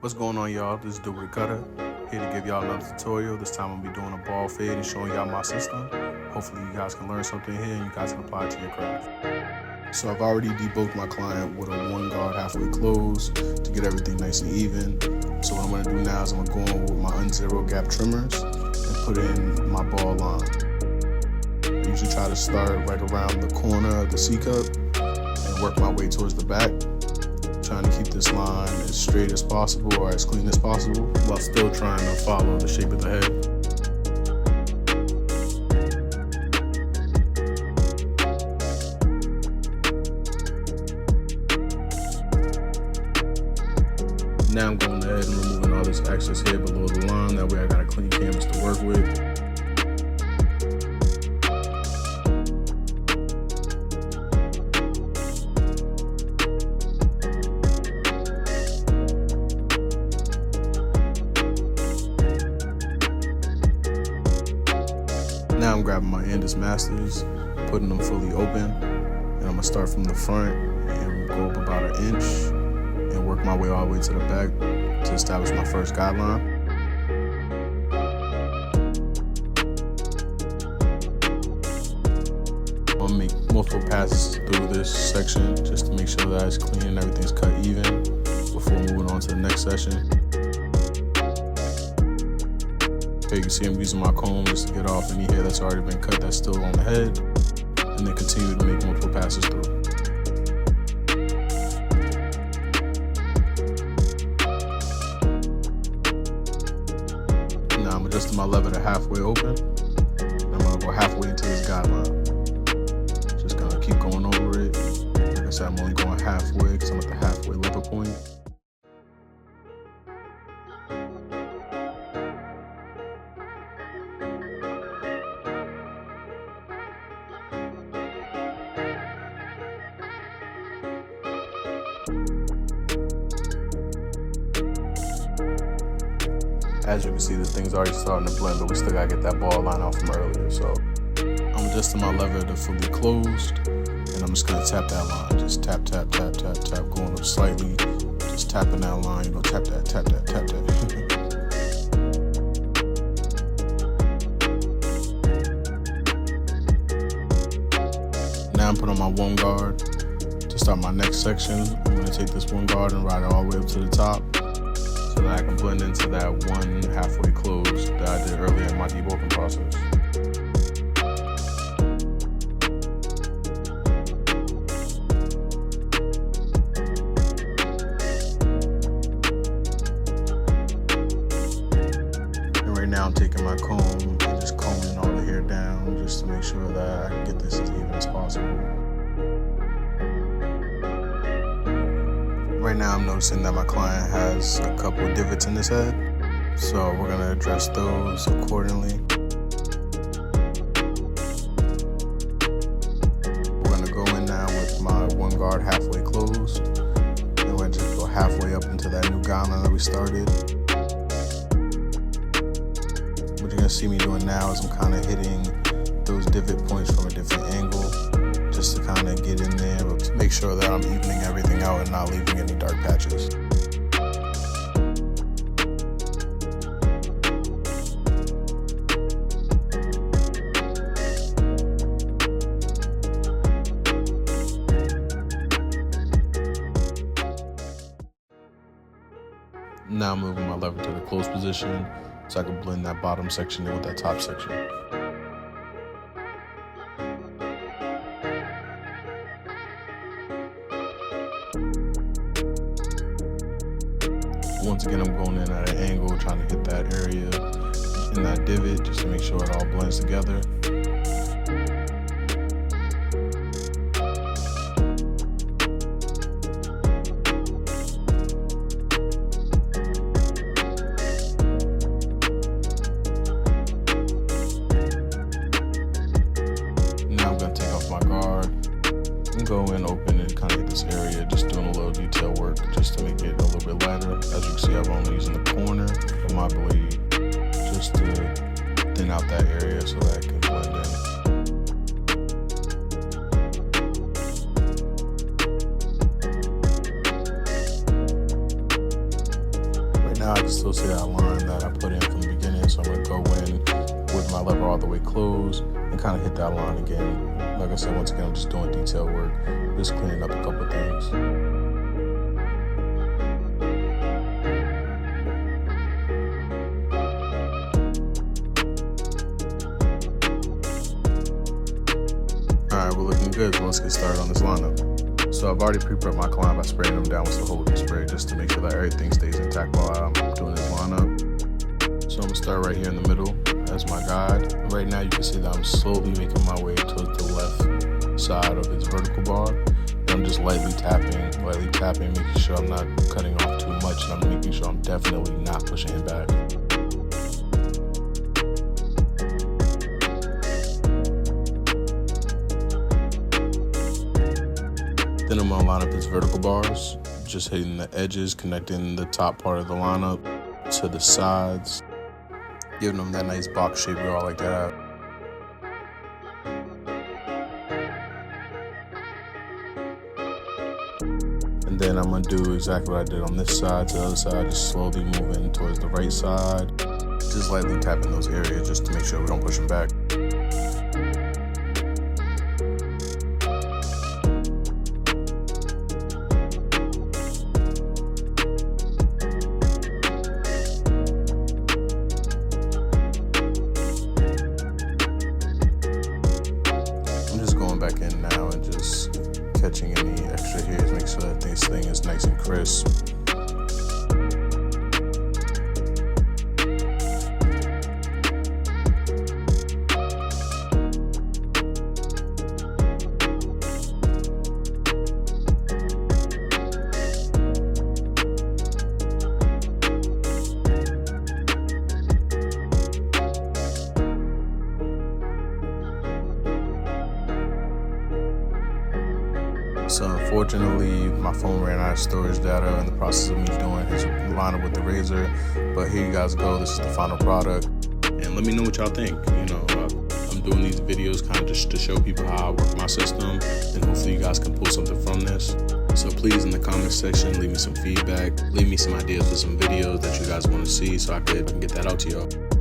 What's going on, y'all? This is the Cutter, here to give y'all another tutorial. This time I'll be doing a bald fade and showing y'all my system. Hopefully you guys can learn something here and you guys can apply it to your craft. So I've already deboked my client with a 1 guard halfway close to get everything nice and even. So what I'm going to do now is I'm going to go in with my unzero gap trimmers and put in my ball line. I usually try to start right around the corner of the C cup and work my way towards the back, trying to keep this line as straight as possible or as clean as possible while still trying to follow the shape of the head. Now I'm going ahead and removing all this excess hair below the line, that way I got a clean canvas to work with. Now I'm grabbing my Andis Masters, putting them fully open, and I'm going to start from the front and go up about 1 inch and work my way all the way to the back to establish my first guideline. I'm going to make multiple passes through this section just to make sure that it's clean and everything's cut even before moving on to the next section. Okay, you can see I'm using my comb just to get off any hair that's already been cut that's still on the head, and then continue to make multiple passes through. Now I'm adjusting my lever to halfway open, and I'm gonna go halfway into this guideline. Just gonna keep going over it. Like I said, I'm only going halfway because I'm at the halfway lever point. As you can see, this thing's already starting to blend, but we still gotta get that ball line out from earlier. So I'm adjusting my lever to fully closed, and I'm just gonna tap that line. Just tap, tap, tap, tap, tap, going up slightly. Just tapping that line, you know, tap that, tap that, tap that. Now I'm putting on my 1 guard. To start my next section, I'm gonna take this 1 guard and ride it all the way up to the top, so that I can blend into that 1 halfway close that I did earlier in my debulking process. And right now I'm taking my comb and just combing all the hair down just to make sure that I can get this as even as possible. Right now I'm noticing that my client has a couple of divots in his head, so we're gonna address those accordingly. We're gonna go in now with my 1 guard halfway closed, and we're gonna just go halfway up into that new guideline that we started. What you're gonna see me doing now is I'm kind of hitting those divot points from a different angle, just to kind of get in there to make sure that I'm evening everything out and not leaving any dark patches. Now I'm moving my lever to the close position so I can blend that bottom section in with that top section. Once again, I'm going in at an angle, trying to hit that area in that divot just to make sure it all blends together. Now I'm going to take off my guard and go in open and kind of hit this area, just doing a little detail work just to make it a little bit lighter. As you can see, I'm only using the corner of my blade just to thin out that area so that it can blend in. now I can still see that line that I put in from the beginning, so I'm going to go in with my lever all the way closed and kind of hit that line again. Like I said, once again, I'm just doing detail work, just cleaning up a couple things. Alright, we're looking good, so let's get started on this lineup. So I've already pre-prepped my client by spraying them down with some holding spray just to make sure that everything stays intact while I'm doing this lineup. So I'm going to start right here in the middle as my guide. Right now you can see that I'm slowly making my way towards the left side of its vertical bar. And I'm just lightly tapping, making sure I'm not cutting off too much, and I'm making sure I'm definitely not pushing it back. Then I'm going to line up its vertical bars, just hitting the edges, connecting the top part of the lineup to the sides, giving them that nice box shape we all like to have. And then I'm going to do exactly what I did on this side to the other side, just slowly moving towards the right side, just lightly tapping those areas just to make sure we don't push them back. Back in now and just catching any extra hairs, make sure that this thing is nice and crisp. So unfortunately, my phone ran out of storage data in the process of me doing his lineup with the razor. But here you guys go. This is the final product. And let me know what y'all think. You know, I'm doing these videos kind of just to show people how I work my system. And hopefully you guys can pull something from this. So please, in the comment section, leave me some feedback. Leave me some ideas for some videos that you guys want to see so I can get that out to y'all.